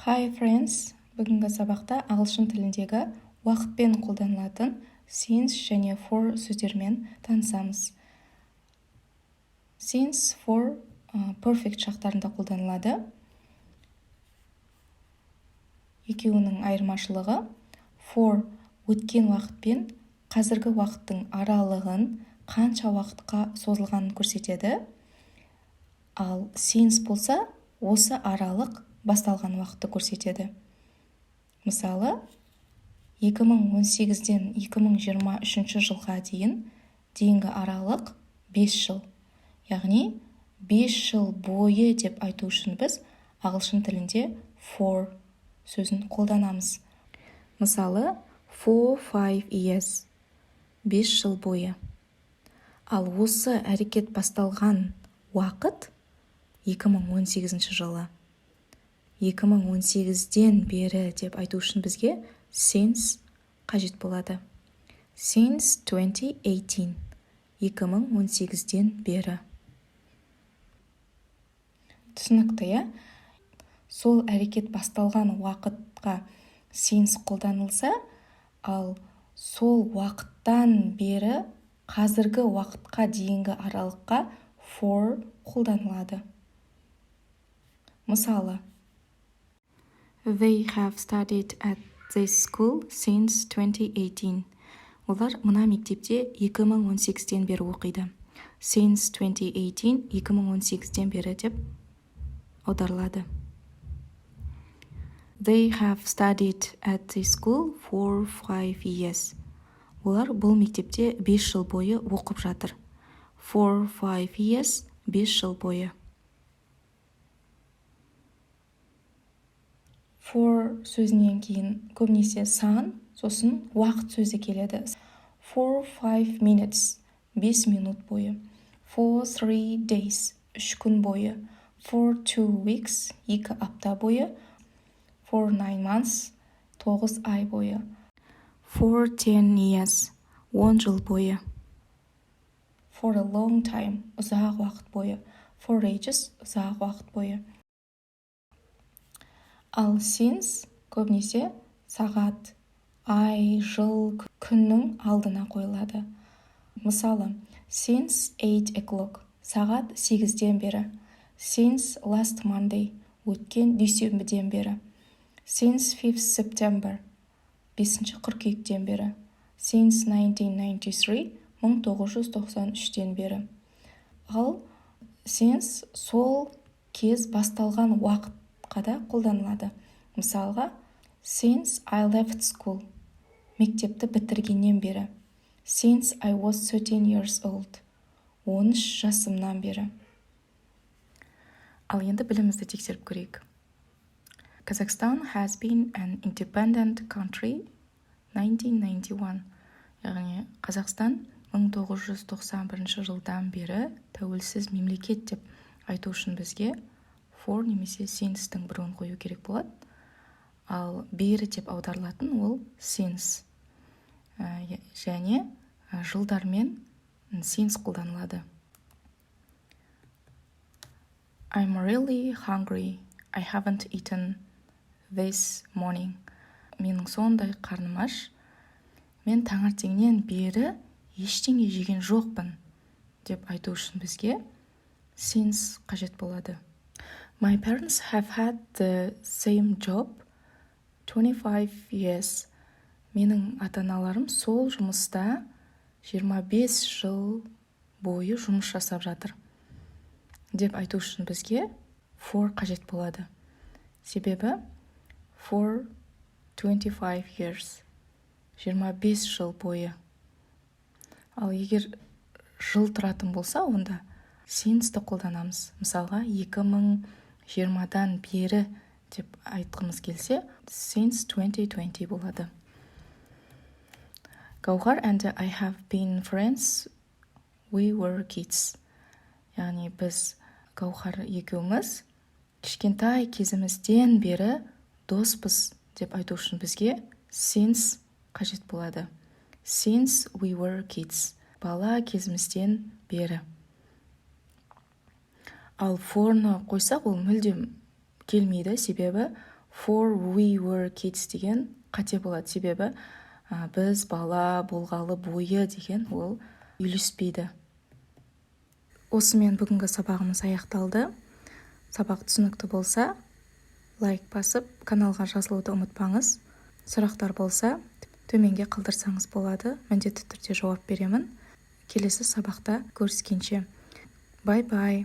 Hi friends, бүгінгі сабақта ағылшын тіліндегі уақытпен қолданылатын since және for сөздермен танысамыз. Since for perfect шақтарында қолданылады. Екеуінің айырмашылығы for өткен уақытпен қазіргі уақыттың аралығын қанша уақытқа созылғанын көрсетеді. Ал since болса, осы аралық басталған уақытты көрсетеді. Мысалы, 2018-ден 2023 жылға дейінгі аралық 5 жыл. Яғни 5 жыл бойы деп айту үшін біз ағылшын тілінде for сөзін қолданамыз. Мысалы, 4-5 years, 5 жыл бойы. Ал осы әрекет басталған уақыт 2018 жылы. 2018-ден бері деп айту үшін бізге since қажет болады. Since 2018, 2018-ден бері. Түсінікті, иә? Сол әрекет басталған уақытқа since қолданылса, ал сол уақыттан бері қазіргі уақытқа дейінгі аралыққа for қолданылады. Мысалы, They have studied at this school since 2018. Олар мына мектепте 2018-ден бері оқиды. Since 2018, 2018-ден бері деп аударылады. They have studied at this school for 5 years. Олар бұл мектепте 5 жыл бойы оқып жатыр. For 5 years, 5 жыл бойы. For сөзінен кейін көбінесе сан, сосын уақыт сөзі келеді. For 5 minutes, 5 минут бойы. For 3 days, 3 күн бойы. For 2 weeks, 2 апта бойы. For 9 months, 9 ай бойы. For 10 years, 10 жыл бойы. For a long time, ұзақ уақыт бойы. For ages, ұзақ уақыт бойы. Ал since көбінесе сағат, ай, жыл, күннің алдына қойылады. Мысалы, since 8 o'clock, сағат 8-ден бері. Since last Monday, өткен дүйсенбіден бері. Since 5th September, 5 қыркүйектен бері. Since 1993, 1993-ден бері. Ал since сол кез басталған уақытқа да қолданылады. Мысалға, since I left school, мектепті бітіргеннен бері. Since I was 13 years old, 13 жасымнан бері. Ал енді білімізді тексеріп көрейік. Kazakhstan has been an independent country 1991. Яғни, Қазақстан 1991 жылдан бері тәуелсіз мемлекет деп айту үшін бізге for немесе since-тің біреуін қою керек болады. Ал бері деп аударылатын ол since. Және жылдармен since қолданылады. I'm really hungry. I haven't eaten this morning. Менің сондай қарным аш. Мен таңертеңнен бері ештеңе жеген жоқпын деп айту үшін бізге since қажет болады. My parents have had the same job 25 years. Менің ата-аналарым сол жұмыста 25 жыл бойы жұмыс жасап жатыр деп айту үшін бізге for қажет болады. Себебі for 25 years, 25 жыл бойы. Ал егер жыл тұратын болса, онда since-ті қолданамыз. Мысалға, 2020-дан бері деп айтқымыз келсе, since 2020 болады. Гаухар and I have been friends, we were kids. Яғни біз Гаухар екеуміз кішкентай кезімізден бері доспыз деп айту үшін бізге since қажет болады. Since we were kids. Бала кезімізден бері. Ал for'ны қойсақ, ол мүлдем келмейді, себебі for we were kids деген қате болады, себебі біз бала болғалы бойы деген ол үйлеспейді. Осымен бүгінгі сабағымыз аяқталды. Сабақ түсінікті болса, лайк басып, каналға жазылуды ұмытпаңыз. Сұрақтар болса, төменге қалдырсаңыз болады. Міндетті түрде жауап беремін. Келесі сабақта көріскенше. Бай-бай.